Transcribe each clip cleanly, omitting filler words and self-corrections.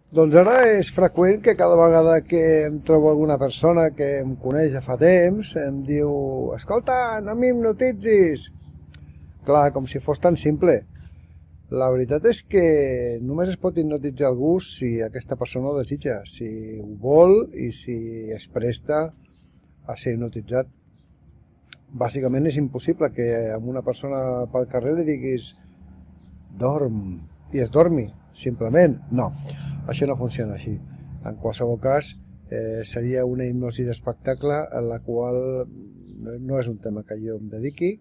Doncs ara és freqüent que cada vegada que em trobo alguna persona que em coneix de fa temps em diu: escolta, no m'hipnotitzis. Clar, com si fos tan simple. La veritat és que només es pot hipnotitzar algú si aquesta persona ho desitja, si ho vol i si es presta a ser hipnotitzat. Bàsicament és impossible que a una persona pel carrer li diguis dorm i es dormi, simplement. No, això no funciona així. En qualsevol cas, seria una hipnosi d'espectacle en la qual no és un tema que jo em dediqui.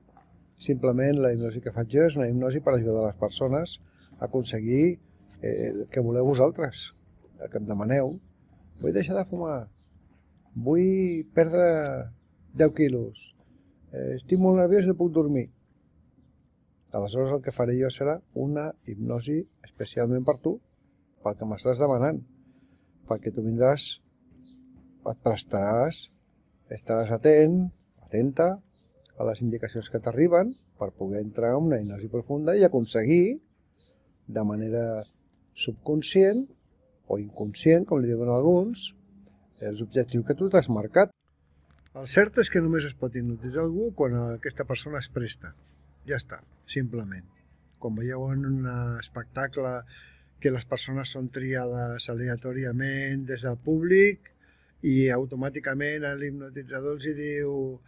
Simplement la hipnosi que faig jo és una hipnosi per ajudar les persones a aconseguir el que voleu vosaltres, el que em demaneu. Vull deixar de fumar, vull perdre 10 quilos, estic molt nerviós i no puc dormir. Aleshores el que faré jo serà una hipnosi especialment per tu, pel que m'estàs demanant, perquè tu vindràs, et prestaràs, estaràs atenta a les indicacions que t'arriben per poder entrar en una hipnosi profunda i aconseguir, de manera subconscient o inconscient, com li diuen alguns, els objectius que tu t'has marcat. El cert és que només es pot hipnotitzar algú quan aquesta persona es presta. Ja està, simplement. Quan veieu en un espectacle que les persones són triades aleatòriament des del públic i automàticament l'hipnotitzador els diu: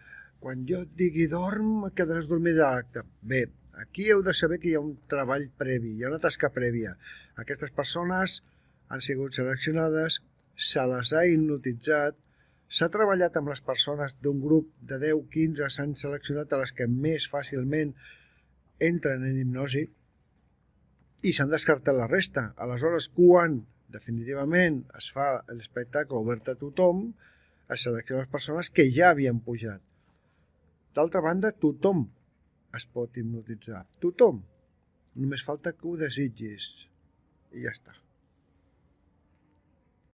quan jo et digui dorm, et quedaràs dormit de l'acte. Bé, aquí heu de saber que hi ha un treball previ, hi ha una tasca prèvia. Aquestes persones han sigut seleccionades, se les ha hipnotitzat, s'ha treballat amb les persones d'un grup de 10-15, s'han seleccionat a les que més fàcilment entren en hipnosi i s'han descartat la resta. Aleshores, quan definitivament es fa l'espectacle obert a tothom, es seleccionen les persones que ja havien pujat. D'altra banda, tothom es pot hipnotitzar. Tothom. Només falta que ho desitgis. I ja està.